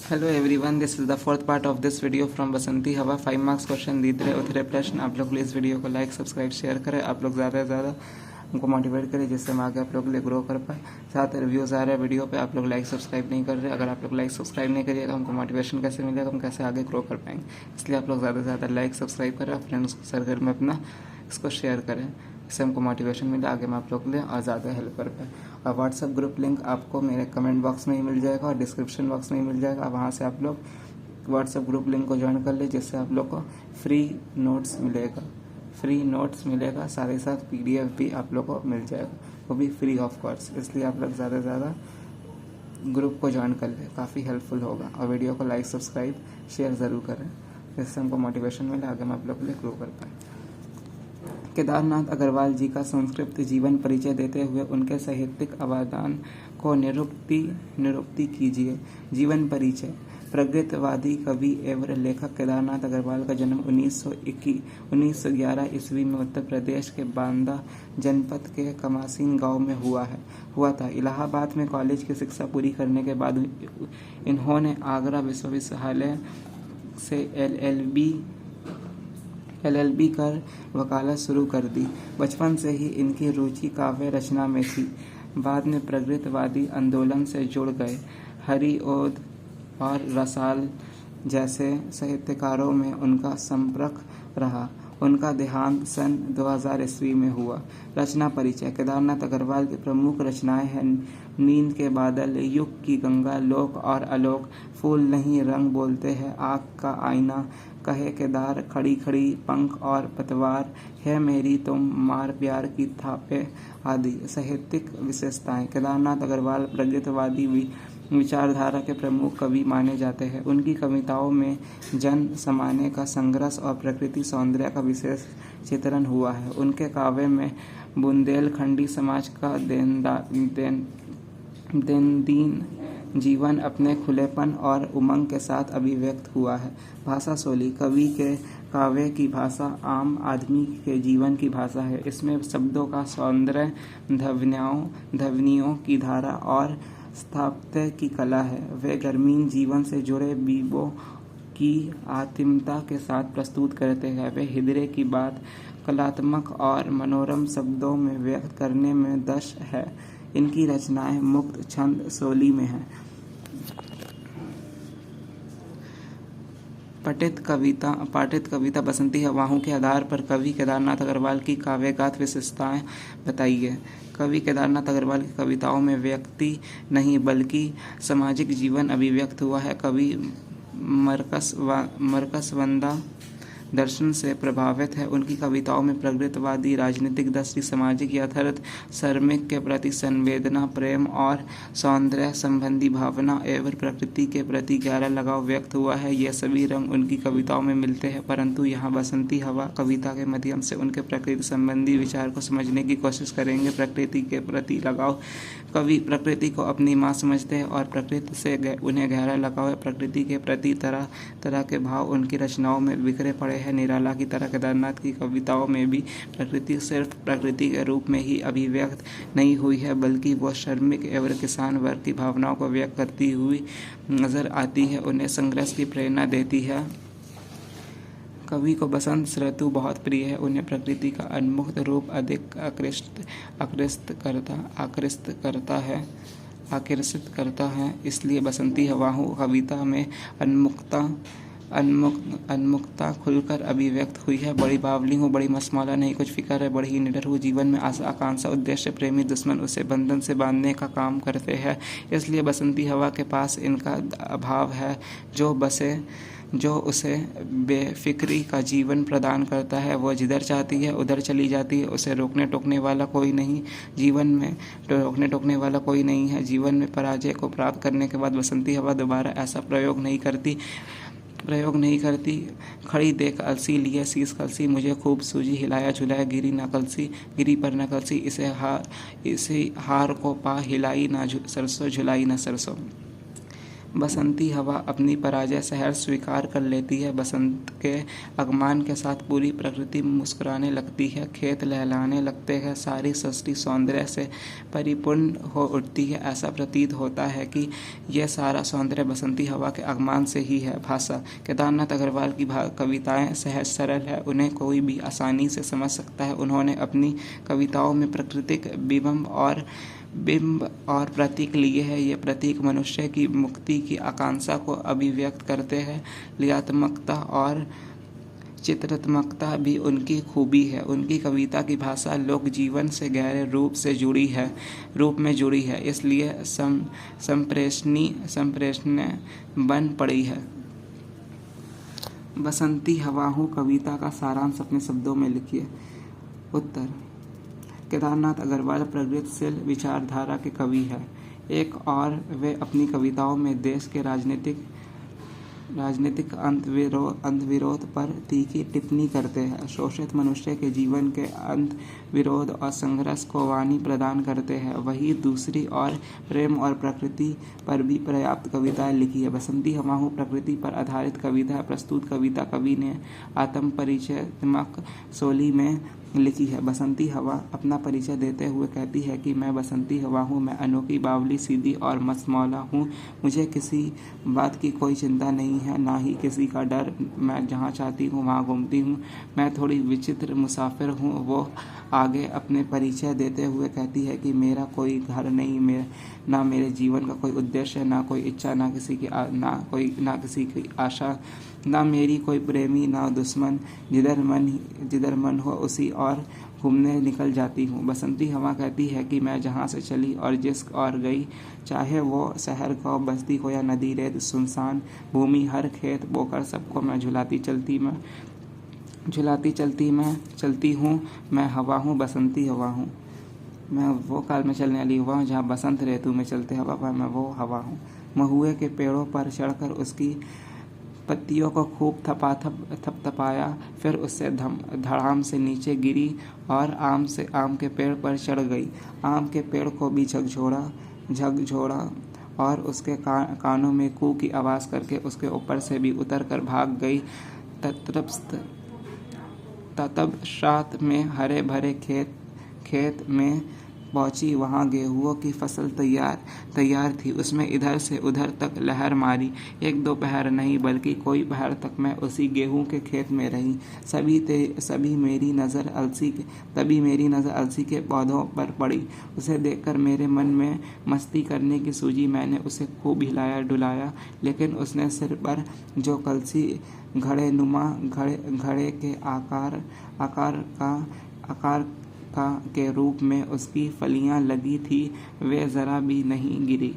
Hello everyone, this is the fourth part of this video from Basanti Hawa. 5 marks question दीजिए उतरे प्रश्न। आप लोग प्लीज़ वीडियो को लाइक सब्सक्राइब शेयर करें। आप लोग ज़्यादा से ज़्यादा हमको मोटिवेट करें जिससे हम आगे आप लोग के लिए ग्रो कर पाए। साथ रिव्यूज़ आ रहे हैं वीडियो पे, आप लोग लाइक सब्सक्राइब नहीं कर रहे। अगर आप लोग लाइक सब्सक्राइब नहीं करिएगा हमको मोटिवेशन कैसे मिलेगा, हम कैसे आगे ग्रो कर पाएंगे। इसलिए आप लोग ज़्यादा से ज़्यादा लाइक सब्सक्राइब करें और फ्रेंड्स सर्कल में अपना इसको शेयर करें। इससे हमको मोटिवेशन मिले, आगे मैं आप लोग के लिए और ज़्यादा हेल्प कर पाए। और व्हाट्सएप ग्रुप लिंक आपको मेरे कमेंट बॉक्स में ही मिल जाएगा और डिस्क्रिप्शन बॉक्स में ही मिल जाएगा। वहाँ से आप लोग व्हाट्सएप ग्रुप लिंक को ज्वाइन कर ले, जिससे आप लोग को फ्री नोट्स मिलेगा। साथ ही साथ PDF भी आप लोग को मिल जाएगा, वो भी फ्री ऑफ कॉस्ट। इसलिए आप लोग ज़्यादा से ज़्यादा ग्रुप को ज्वाइन कर ले, काफ़ी हेल्पफुल होगा। और वीडियो को लाइक सब्सक्राइब शेयर ज़रूर करें, जिससे हमको मोटिवेशन मिले, आगे हम आप लोग के लिए ग्रो कर पाएँ। केदारनाथ अग्रवाल जी का संक्षिप्त जीवन परिचय देते हुए उनके साहित्यिक अवदान को निरूक्ति कीजिए। जीवन परिचय। प्रगतिवादी कवि एवं लेखक केदारनाथ अग्रवाल का जन्म 1911 ईस्वी में उत्तर प्रदेश के बांदा जनपद के कमासीन गांव में हुआ था। इलाहाबाद में कॉलेज की शिक्षा पूरी करने के बाद इन्होंने आगरा विश्वविद्यालय से LLB कर वकालत शुरू कर दी। बचपन से ही इनकी रुचि काव्य रचना में थी। बाद में प्रगतिवादी आंदोलन से जुड़ गए। हरिऔध और रसाल जैसे साहित्यकारों में उनका संपर्क रहा। उनका देहांत सन 2000 ईस्वी में हुआ। रचना परिचय। केदारनाथ अग्रवाल की प्रमुख रचनाएं हैं नींद के बादल, युग की गंगा, लोक और अलोक, फूल नहीं रंग बोलते हैं, आँख का आईना, कहे केदार, खड़ी खड़ी, पंख और पतवार, है मेरी तुम, मार प्यार की थापे आदि। साहित्यिक विशेषताएं। केदारनाथ अग्रवाल प्रगतिवादी विचारधारा के प्रमुख कवि माने जाते हैं। उनकी कविताओं में जन सामान्य का संघर्ष और प्रकृति सौंदर्य का विशेष चित्रण हुआ है। उनके काव्य में बुंदेलखंडी समाज का दैनंदिन जीवन अपने खुलेपन और उमंग के साथ अभिव्यक्त हुआ है। भाषा शैली। कवि के काव्य की भाषा आम आदमी के जीवन की भाषा है। इसमें शब्दों का सौंदर्य, ध्वनियों की धारा और स्थापत्य की कला है। वे ग्रामीण जीवन से जुड़े बीबों की आत्मीयता के साथ प्रस्तुत करते हैं। वे हृदय की बात कलात्मक और मनोरम शब्दों में व्यक्त करने में दक्ष है। इनकी रचनाएं मुक्त छंद शैली में हैं। पाठित कविता बसंती हवाओं के आधार पर कवि केदारनाथ अग्रवाल की काव्यगात विशेषताएं बताइए। कवि केदारनाथ अग्रवाल की कविताओं में व्यक्ति नहीं बल्कि सामाजिक जीवन अभिव्यक्त हुआ है। कवि मार्क्सवादी दर्शन से प्रभावित है। उनकी कविताओं में प्रगतिवादी राजनीतिक दृष्टि, सामाजिक यथार्थ, श्रमिक के प्रति संवेदना, प्रेम और सौंदर्य संबंधी भावना एवं प्रकृति के प्रति गहरा लगाव व्यक्त हुआ है। ये सभी रंग उनकी कविताओं में मिलते हैं, परंतु यहाँ बसंती हवा कविता के माध्यम से उनके प्रकृति संबंधी विचार को समझने की कोशिश करेंगे। प्रकृति के प्रति लगाव। कवि प्रकृति को अपनी माँ समझते हैं और प्रकृति से उन्हें गहरा लगाव है। प्रकृति के प्रति तरह तरह के भाव उनकी रचनाओं में बिखरे पड़े हैं। निराला की तरह केदारनाथ की कविताओं में भी प्रकृति सिर्फ प्रकृति के रूप में ही अभिव्यक्त नहीं हुई है, बल्कि वो श्रमिक एवं किसान वर्ग की भावनाओं को व्यक्त करती हुई नजर आती है, उन्हें संघर्ष की प्रेरणा देती है। कवि को बसंत ऋतु बहुत प्रिय है। उन्हें प्रकृति का उन्मुक्त रूप अधिक आकर्षित करता है। इसलिए बसंती हवाओं कविता में उन्मुक्तता खुलकर अभिव्यक्त हुई है। बड़ी बावली हूँ, बड़ी मसमौला, नहीं कुछ फिक्र है, बड़ी ही निडर हूँ। जीवन में आशा आकांक्षा, उद्देश्य, प्रेमी, दुश्मन उसे बंधन से बांधने का काम करते हैं। इसलिए बसंती हवा के पास इनका अभाव है, जो उसे बेफिक्री का जीवन प्रदान करता है। वो जिधर चाहती है उधर चली जाती है। उसे रोकने टोकने वाला कोई नहीं है। जीवन में पराजय को प्राप्त करने के बाद बसंती हवा दोबारा ऐसा प्रयोग नहीं करती। खड़ी देख अलसी, लिए शीश कलसी, मुझे खूब सूझी, हिलाया झुलाया, गिरी पर न कलसी, इसे हार को पा, हिलाई ना सरसों, झुलाई ना सरसों। बसंती हवा अपनी पराजय सहर्ष स्वीकार कर लेती है। बसंत के आगमन के साथ पूरी प्रकृति मुस्कुराने लगती है, खेत लहलहाने लगते हैं, सारी सृष्टि सौंदर्य से परिपूर्ण हो उठती है। ऐसा प्रतीत होता है कि यह सारा सौंदर्य बसंती हवा के आगमन से ही है। भाषा: केदारनाथ अग्रवाल की कविताएं सहज सरल है, उन्हें कोई भी आसानी से समझ सकता है। उन्होंने अपनी कविताओं में प्राकृतिक बिंब और प्रतीक लिए हैं। ये प्रतीक मनुष्य की मुक्ति की आकांक्षा को अभिव्यक्त करते हैं। लियात्मकता और चित्रात्मकता भी उनकी खूबी है। उनकी कविता की भाषा लोक जीवन से गहरे रूप में जुड़ी है, इसलिए संप्रेषणीय बन पड़ी है। बसंती हवा हूँ कविता का सारांश अपने शब्दों में लिखिए। उत्तर: केदारनाथ अग्रवाल प्रगतिशील विचारधारा के कवि हैं। एक और वे अपनी कविताओं में देश के राजनीतिक अंतर्विरोध पर तीखी टिप्पणी करते हैं, शोषित मनुष्य के जीवन के अंतर्विरोध और संघर्ष को वाणी प्रदान करते हैं। वहीं दूसरी ओर प्रेम और प्रकृति पर भी पर्याप्त कविताएं लिखी है। बसंती हवा हूँ प्रकृति पर आधारित कविता प्रस्तुत कविता कवि ने आत्मपरिचयात्मक शैली में लिखी है। बसंती हवा अपना परिचय देते हुए कहती है कि मैं बसंती हवा हूँ, मैं अनोखी, बावली, सीधी और मस्तमौला हूँ। मुझे किसी बात की कोई चिंता नहीं है, ना ही किसी का डर। मैं जहाँ चाहती हूँ वहाँ घूमती हूँ। मैं थोड़ी विचित्र मुसाफिर हूँ। वो आगे अपने परिचय देते हुए कहती है कि मेरा कोई घर नहीं, ना मेरे जीवन का कोई उद्देश्य, ना कोई इच्छा, ना किसी की आशा, ना मेरी कोई प्रेमी, ना दुश्मन। जिधर मन हो उसी और घूमने निकल जाती हूँ। बसंती हवा कहती है कि मैं जहाँ से चली और जिस और गई, चाहे वो शहर गाँव बस्ती हो या नदी रेत सुनसान भूमि, हर खेत बोकर सबको मैं झुलाती चलती हूँ। मैं हवा हूँ, बसंती हवा हूँ। मैं वो काल में चलने वाली हवा हूँ जहाँ बसंत ऋतु में चलते हवा पर मैं वो हवा हूँ। महुए के पेड़ों पर चढ़कर उसकी पत्तियों को खूब थपथपाया, फिर उससे धड़ाम से नीचे गिरी और आम के पेड़ पर चढ़ गई। आम के पेड़ को भी झकझोरा और उसके कानों में कू की आवाज़ करके उसके ऊपर से भी उतर कर भाग गई। तत्पश्चात में हरे भरे खेत में पहुंची। वहां गेहूं की फसल तैयार थी। उसमें इधर से उधर तक लहर मारी। एक दो पहर नहीं बल्कि कई पहर तक मैं उसी गेहूं के खेत में रही। तभी मेरी नज़र अलसी के पौधों पर पड़ी। उसे देखकर मेरे मन में मस्ती करने की सूझी। मैंने उसे खूब हिलाया डुलाया, लेकिन उसने सिर पर जो कलसी घड़े के आकार के रूप में उसकी फलियां लगी थी, वे जरा भी नहीं गिरी।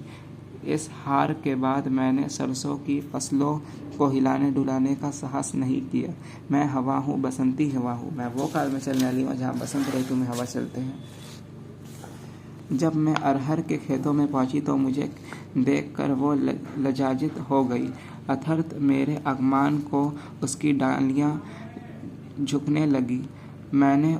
इस हार के बाद मैंने सरसों की फसलों को हिलाने डुलाने का साहस नहीं किया। मैं हवा हूँ, बसंती हवा हूँ। मैं वो काल में चलने वाली हूँ जहाँ बसंत ऋतु में हवा चलते हैं। जब मैं अरहर के खेतों में पहुंची तो मुझे देखकर वो लज्जित हो गई। अर्थात मेरे आगमन को उसकी डालियां झुकने लगी। मैंने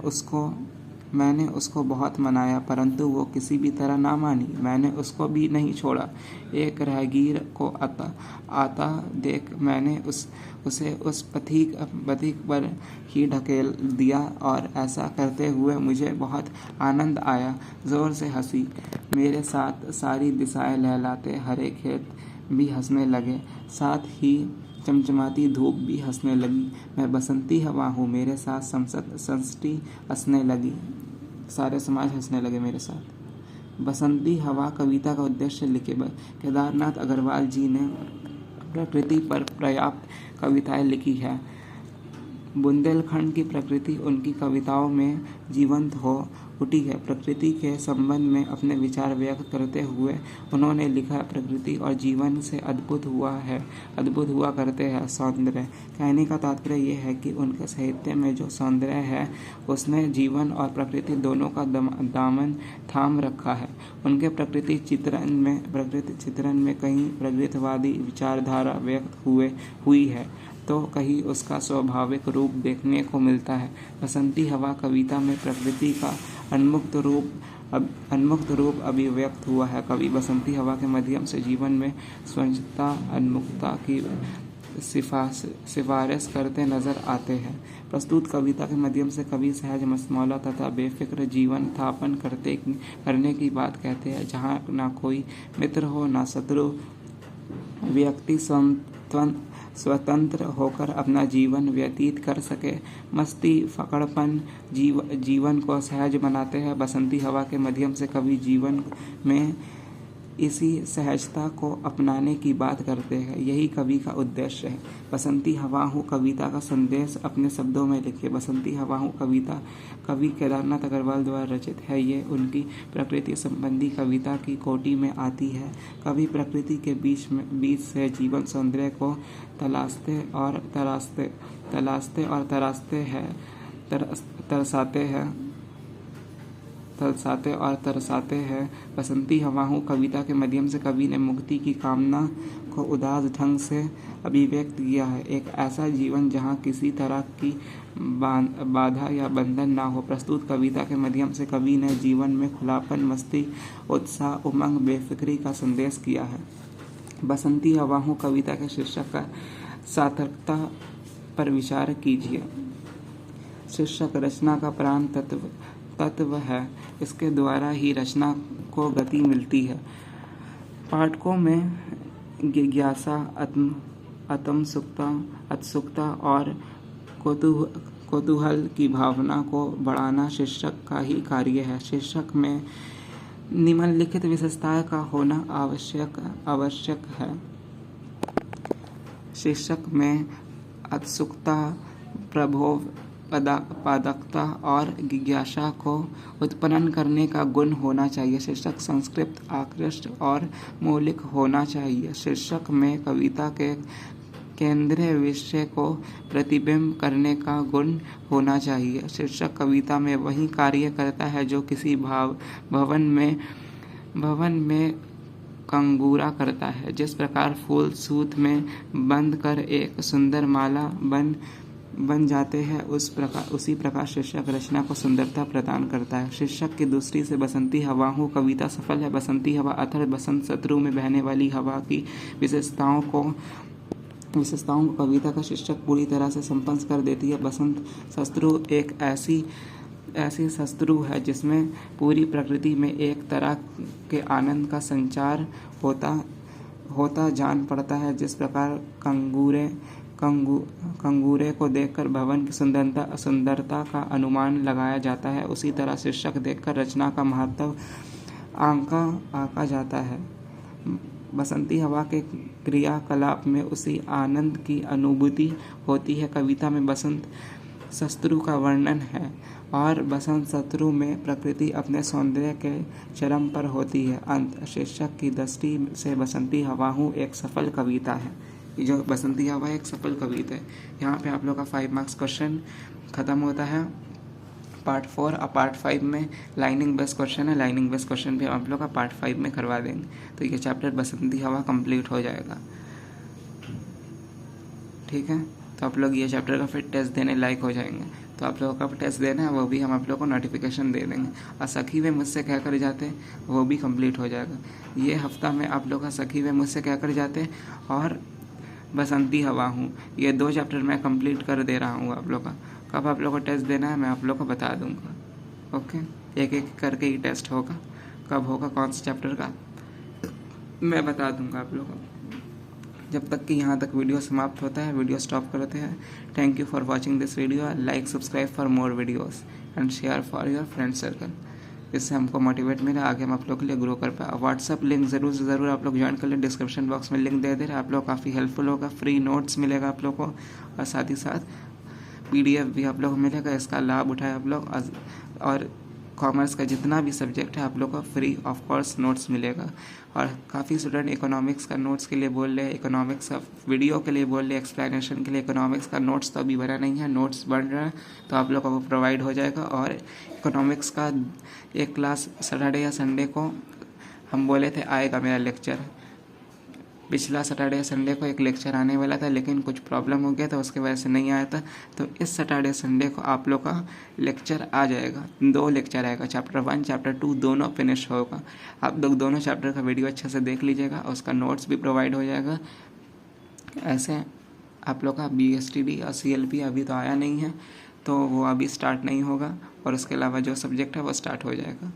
उसको बहुत मनाया, परंतु वो किसी भी तरह ना मानी। मैंने उसको भी नहीं छोड़ा। एक राहगीर को आता देख मैंने उसे उस पथिक पर ही ढकेल दिया और ऐसा करते हुए मुझे बहुत आनंद आया। जोर से हंसी। मेरे साथ सारी दिशाएं लहलाते हरे खेत भी हंसने लगे, साथ ही चमचमाती धूप भी हंसने लगी। मैं बसंती हवा हूँ, मेरे साथ संस्टी हंसने लगी, सारे समाज हंसने लगे मेरे साथ। बसंती हवा कविता का उद्देश्य लिखे। केदारनाथ अग्रवाल जी ने प्रकृति पर पर्याप्त कविताएं लिखी है। बुंदेलखंड की प्रकृति उनकी कविताओं में जीवंत हो उठी है। प्रकृति के संबंध में अपने विचार व्यक्त करते हुए उन्होंने लिखा, प्रकृति और जीवन से अद्भुत हुआ करते हैं सौंदर्य। कहने का तात्पर्य यह है कि उनके साहित्य में जो सौंदर्य है उसने जीवन और प्रकृति दोनों का दामन थाम रखा है। उनके प्रकृति चित्रण में कहीं प्रगतिवादी विचारधारा व्यक्त हुई है तो कहीं उसका स्वाभाविक रूप देखने को मिलता है। बसंती हवा कविता में प्रकृति का उन्मुक्त रूप अब उन्मुक्त रूप अभिव्यक्त हुआ है। कवि बसंती हवा के माध्यम से जीवन में स्वच्छता उन्मुक्तता की सिफारिश करते नजर आते हैं। प्रस्तुत कविता के माध्यम से कवि सहज मसमौला तथा बेफिक्र जीवन यापन करने की बात कहते हैं, जहाँ ना कोई मित्र हो ना शत्रु। व्यक्ति स्वतंत्र होकर अपना जीवन व्यतीत कर सके। मस्ती फकड़पन जीवन को सहज बनाते हैं। बसंती हवा के माध्यम से कवि जीवन में इसी सहजता को अपनाने की बात करते हैं। यही कवि का उद्देश्य है। बसंती हवा हूँ कविता का संदेश अपने शब्दों में लिखिए। बसंती हवा हूँ कविता कवि केदारनाथ अग्रवाल द्वारा रचित है। ये उनकी प्रकृति संबंधी कविता की कोटि में आती है। कवि प्रकृति के बीच से जीवन सौंदर्य को तलाशते और तरसाते हैं। बसंती हवा हूँ कविता के माध्यम से कवि ने मुक्ति की कामना को उदास ढंग से अभिव्यक्त किया है। एक ऐसा जीवन जहाँ किसी तरह की बाधा या बंधन ना हो। प्रस्तुत कविता के माध्यम से कवि ने जीवन में खुलापन, मस्ती, उत्साह, उमंग, बेफिक्री का संदेश किया है। बसंती हवा हूँ कविता के शीर्षक का सार्थकता पर विचार कीजिए। शीर्षक रचना का प्राण तत्व है। इसके द्वारा ही रचना को गति मिलती है। पाठकों में जिज्ञासा, उत्सुकता और कौतूहल की भावना को बढ़ाना शीर्षक का ही कार्य है। शीर्षक में निम्नलिखित विशेषताएं का होना आवश्यक है। शीर्षक में उत्सुकता, पादकता और जिज्ञासा को उत्पन्न करने का गुण होना चाहिए। शीर्षक संक्षिप्त, आकृष्ट और मौलिक होना चाहिए। शीर्षक में कविता के केंद्रीय विषय को प्रतिबिंब करने का गुण होना चाहिए। शीर्षक कविता में वही कार्य करता है जो किसी भवन में कंगूरा करता है। जिस प्रकार फूल सूत में बंध कर एक सुंदर माला बन जाते हैं, उसी प्रकार शीर्षक रचना को सुंदरता प्रदान करता है। शीर्षक की दूसरी से बसंती हवा हूँ कविता सफल है। बसंती हवा अर्थात बसंत ऋतु में बहने वाली हवा की विशेषताओं को कविता का शीर्षक पूरी तरह से संपन्न कर देती है। बसंत ऋतु एक ऐसी ऋतु है जिसमें पूरी प्रकृति में एक तरह के आनंद का संचार होता जान पड़ता है। जिस प्रकार कंगूरे को देखकर भवन की सुंदरता का अनुमान लगाया जाता है, उसी तरह शीर्षक देखकर रचना का महत्व आंका जाता है। बसंती हवा के क्रियाकलाप में उसी आनंद की अनुभूति होती है। कविता में बसंत ऋतु का वर्णन है और बसंत ऋतु में प्रकृति अपने सौंदर्य के चरम पर होती है। अंत शीर्षक की दृष्टि से बसंती हवा हूँ एक सफल कविता है। ये जो बसंती हवा एक सफल कविता है। यहाँ पे आप लोग का 5 मार्क्स क्वेश्चन खत्म होता है। पार्ट 4 और पार्ट 5 में लाइनिंग बेस्ड क्वेश्चन है। लाइनिंग बेस्ड क्वेश्चन भी आप लोग का पार्ट 5 में करवा देंगे, तो ये चैप्टर बसंती हवा कंप्लीट हो जाएगा। ठीक है, तो आप लोग ये चैप्टर का फिर टेस्ट देने लायक हो जाएंगे। तो आप लोगों का टेस्ट देना है, वो भी हम आप लोग को नोटिफिकेशन दे देंगे। और सखी वे मुझसे क्या कर जाते वो भी कंप्लीट हो जाएगा। ये हफ्ता में आप लोग का सखी वे मुझसे क्या कर जाते और बसंती हवा हूँ, ये 2 चैप्टर मैं कंप्लीट कर दे रहा हूँ आप लोग का। कब आप लोग को टेस्ट देना है मैं आप लोग को बता दूंगा। ओके, एक एक करके ही टेस्ट होगा। कब होगा, कौन से चैप्टर का, मैं बता दूंगा आप लोग को। जब तक कि यहाँ तक वीडियो समाप्त होता है, वीडियो स्टॉप करते हैं। Thank you for watching this video. Like, subscribe for more videos and share for your friend circle. इससे हमको मोटिवेट मिले, आगे हम आप लोग के लिए ग्रो कर पाए। व्हाट्सअप लिंक ज़रूर से ज़रूर आप लोग ज्वाइन कर लें, डिस्क्रिप्शन बॉक्स में लिंक दे दे रहे। आप लोग काफ़ी हेल्पफुल होगा। फ्री नोट्स मिलेगा आप लोग को और साथ ही साथ PDF भी आप लोग को मिलेगा। इसका लाभ उठाए आप लोग। और कॉमर्स का जितना भी सब्जेक्ट है आप लोग को फ्री ऑफ कोर्स नोट्स मिलेगा। और काफ़ी स्टूडेंट इकोनॉमिक्स का नोट्स के लिए बोल रहे हैं, इकोनॉमिक्स का वीडियो के लिए बोल रहे हैं, एक्सप्लेनेशन के लिए। इकोनॉमिक्स का नोट्स तो अभी बना नहीं है, नोट्स बन रहा है, तो आप लोग को वो प्रोवाइड हो जाएगा। और इकोनॉमिक्स का एक क्लास सैटरडे या संडे को हम बोले थे आएगा मेरा लेक्चर, पिछला सैटरडे संडे को एक लेक्चर आने वाला था, लेकिन कुछ प्रॉब्लम हो गया था, उसके वजह से नहीं आया था। तो इस सैटरडे संडे को आप लोग का लेक्चर आ जाएगा, 2 लेक्चर आएगा, चैप्टर 1 चैप्टर 2 दोनों फिनिश होगा। आप लोग दोनों चैप्टर का वीडियो अच्छे से देख लीजिएगा, उसका नोट्स भी प्रोवाइड हो जाएगा। ऐसे आप लोग का BSTD और CLP अभी तो आया नहीं है, तो वो अभी स्टार्ट नहीं होगा, और उसके अलावा जो सब्जेक्ट है वो स्टार्ट हो जाएगा।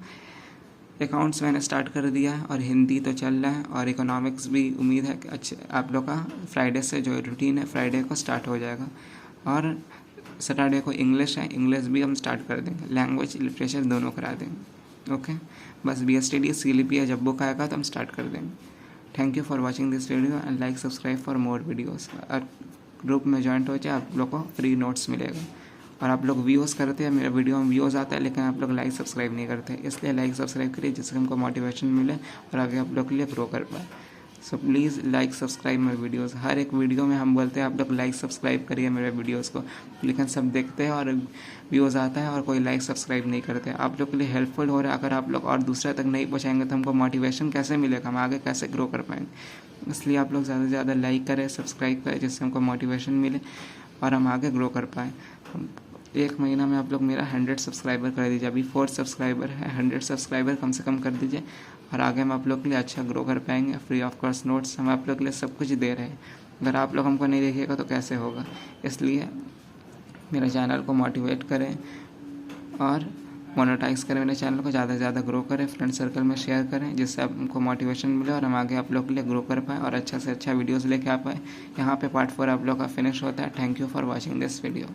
अकाउंट्स मैंने स्टार्ट कर दिया है, और हिंदी तो चल रहा है, और इकोनॉमिक्स भी उम्मीद है कि अच्छे आप लोग का फ्राइडे से जो रूटीन है फ्राइडे को स्टार्ट हो जाएगा। और सैटरडे को इंग्लिश है, इंग्लिश भी हम स्टार्ट कर देंगे, लैंग्वेज लिटरेचर दोनों करा देंगे। ओके, बस BSTD CLP जब बुक आएगा तो हम स्टार्ट कर देंगे। Thank you for watching this video and like subscribe for more videos. और ग्रुप में ज्वाइंट हो जाए, आप लोग को फ्री नोट्स मिलेगा। और आप लोग व्यूज़ करते हैं, मेरे वीडियो में व्यूज़ आता है, लेकिन आप लोग लाइक सब्सक्राइब नहीं करते, इसलिए लाइक सब्सक्राइब करिए, जिससे हमको मोटिवेशन मिले और आगे आप लोग के लिए ग्रो कर पाए। सो प्लीज़ लाइक सब्सक्राइब मेरे वीडियोज़। हर एक वीडियो में हम बोलते हैं आप लोग लाइक सब्सक्राइब करिए मेरे वीडियोज़ को, लेकिन सब देखते हैं और व्यूज़ आता है और कोई लाइक सब्सक्राइब नहीं करते। आप लोग के लिए हेल्पफुल हो रहा है, अगर आप लोग और दूसरे तक नहीं पहुँचाएंगे तो हमको मोटिवेशन कैसे मिलेगा, हम आगे कैसे ग्रो कर पाएंगे। इसलिए आप लोग ज़्यादा से ज़्यादा लाइक करें, सब्सक्राइब करें, जिससे हमको मोटिवेशन मिले और हम आगे ग्रो कर पाएँ। 1 महीना में आप लोग मेरा 100 सब्सक्राइबर कर दीजिए, अभी 4 सब्सक्राइबर है, 100 सब्सक्राइबर कम से कम कर दीजिए, और आगे हम आप लोग के लिए अच्छा ग्रो कर पाएंगे। फ्री ऑफ कॉस्ट नोट्स हम आप लोग के लिए सब कुछ दे रहे हैं, अगर आप लोग हमको नहीं देखिएगा तो कैसे होगा। इसलिए मेरे चैनल को मोटिवेट करें और मोनेटाइज करें, मेरे चैनल को ज़्यादा से ज़्यादा ग्रो करें, फ्रेंड सर्कल में शेयर करें, जिससे हमको मोटिवेशन मिले और हम आगे आप लोग के लिए ग्रो कर पाएँ और अच्छा से अच्छा वीडियोज़ लेके आ पाए। यहाँ पे पार्ट 4 आप लोग का फिनिश होता है। Thank you for watching this video.